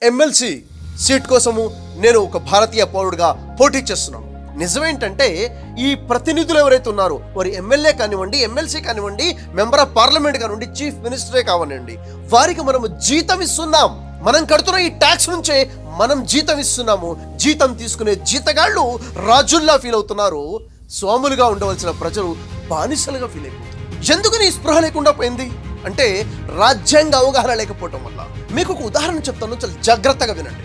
MLC seat కోసము నేను ఒక భారతీయ పౌరుడిగా పోటీ చేస్తున్నాను. నిజమేంటంటే ఈ ప్రతినిధులు ఎవరైతే ఉన్నారో వారి ఎమ్మెల్యే కానివ్వండి, ఎమ్మెల్సీ కానివ్వండి, మెంబర్ ఆఫ్ పార్లమెంట్ కానివ్వండి, చీఫ్ మినిస్టరే కానివ్వండి, వారికి మనము జీతం ఇస్తున్నాం. మనం కడుతున్న ఈ ట్యాక్స్ నుంచే మనం జీతం ఇస్తున్నాము. జీతం తీసుకునే జీతగాళ్ళు రాజుల్లా ఫీల్ అవుతున్నారు. స్వాములుగా ఉండవలసిన ప్రజలు బానిసలుగా ఫీల్ అయిపోతున్నారు. ఎందుకు నీ స్పృహ లేకుండా పోయింది అంటే రాజ్యాంగ అవగాహన లేకపోవటం వల్ల. మీకు ఒక ఉదాహరణ చెప్తాను, చాలా జాగ్రత్తగా వినండి.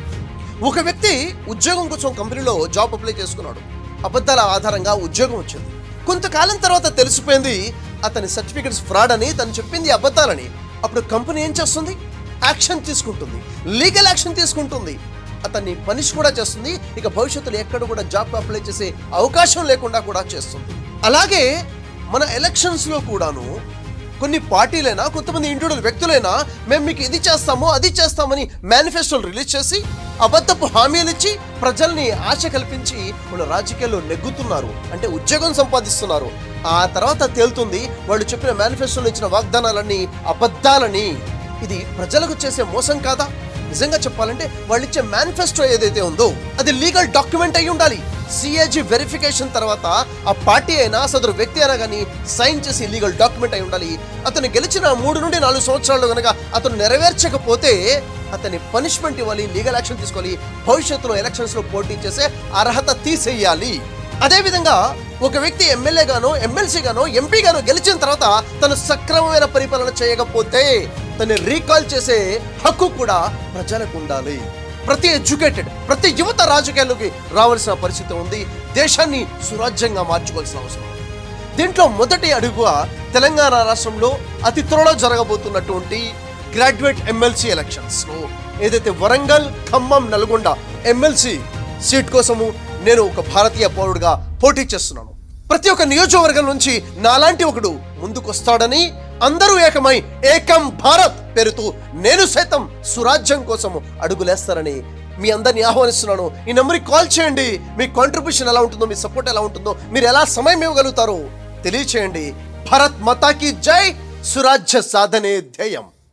ఒక వ్యక్తి ఉద్యోగం కోసం కంపెనీలో జాబ్ అప్లై చేసుకున్నాడు. అబద్ధాల ఆధారంగా ఉద్యోగం వచ్చింది. కొంతకాలం తర్వాత తెలిసిపోయింది అతని సర్టిఫికెట్స్ ఫ్రాడ్ అని, తను చెప్పింది అబద్ధాలని. అప్పుడు కంపెనీ ఏం చేస్తుంది? యాక్షన్ తీసుకుంటుంది, లీగల్ యాక్షన్ తీసుకుంటుంది, అతన్ని పనిష్ కూడా చేస్తుంది. ఇక భవిష్యత్తులో ఎక్కడ కూడా జాబ్ అప్లై చేసే అవకాశం లేకుండా కూడా చేస్తుంది. అలాగే మన ఎలక్షన్స్లో కూడాను కొన్ని పార్టీలైనా, కొంతమంది ఇండివిజువల్ వ్యక్తులైనా మేము మీకు ఇది చేస్తాము అది చేస్తామని మేనిఫెస్టోలు రిలీజ్ చేసి అబద్ధపు హామీలు ఇచ్చి ప్రజల్ని ఆశ కల్పించి వాళ్ళు రాజకీయాల్లో నెగ్గుతున్నారు, అంటే ఉద్యోగం సంపాదిస్తున్నారు. ఆ తర్వాత తేలుతుంది వాళ్ళు చెప్పిన మేనిఫెస్టోలో ఇచ్చిన వాగ్దానాలన్నీ అబద్ధాలని. ఇది ప్రజలకు చేసే మోసం కాదా? నిజంగా చెప్పాలంటే వాళ్ళు ఇచ్చే మేనిఫెస్టో ఏదైతే ఉందో అది లీగల్ డాక్యుమెంట్ అయి ఉండాలి. సిఏజీ వెరిఫికేషన్ తర్వాత ఆ పార్టీ అయినా సదరు వ్యక్తి అయినా కానీ సైన్ చేసి లీగల్ డాక్యుమెంట్ అయి ఉండాలి. అతను గెలిచిన 3 నుండి 4 సంవత్సరాలు కనుక అతను నెరవేర్చకపోతే అతని పనిష్మెంట్ ఇవ్వాలి, లీగల్ యాక్షన్ తీసుకోవాలి, భవిష్యత్తులో ఎలక్షన్స్లో పోటీ చేసే అర్హత తీసేయాలి. అదేవిధంగా ఒక వ్యక్తి ఎమ్మెల్యే గానో, ఎమ్మెల్సీ గానో, ఎంపీ గానో గెలిచిన తర్వాత తను సక్రమమైన పరిపాలన చేయకపోతే తను రీకాల్ చేసే హక్కు కూడా ప్రజలకు ఉండాలి. ప్రతి ఎడ్యుకేటెడ్, ప్రతి యువత రాజకీయాల్లోకి రావాల్సిన పరిస్థితి ఉంది. దేశాన్ని సురాజ్యంగా మార్చుకోవాల్సిన అవసరం. దీంట్లో మొదటి అడుగుగా తెలంగాణ రాష్ట్రంలో అతి త్వరలో జరగబోతున్నటువంటి గ్రాడ్యుయేట్ ఎమ్మెల్సీ ఎలక్షన్స్లో ఏదైతే వరంగల్, ఖమ్మం, నల్గొండ ఎమ్మెల్సీ సీట్ కోసము నేను ఒక భారతీయ పౌరుడిగా పోటీ చేస్తున్నాను. ప్రతి ఒక్క నియోజకవర్గం నుంచి నాలాంటి ఒకడు ముందుకొస్తాడని, అందరూ ఏకమై ఏకం భారత్ పేరుతో నేను సైతం సురాజ్యం కోసము అడుగులేస్తారని మీ అందరినీ ఆహ్వానిస్తున్నాను. ఈ నెంబర్కి కాల్ చేయండి. మీ కాంట్రిబ్యూషన్ ఎలా ఉంటుందో, మీ సపోర్ట్ ఎలా ఉంటుందో, మీరు ఎలా సమయం ఇవ్వగలుగుతారో తెలియచేయండి. భారత్ మాతాకి జై. సురాజ్య సాధనే ధ్యేయం.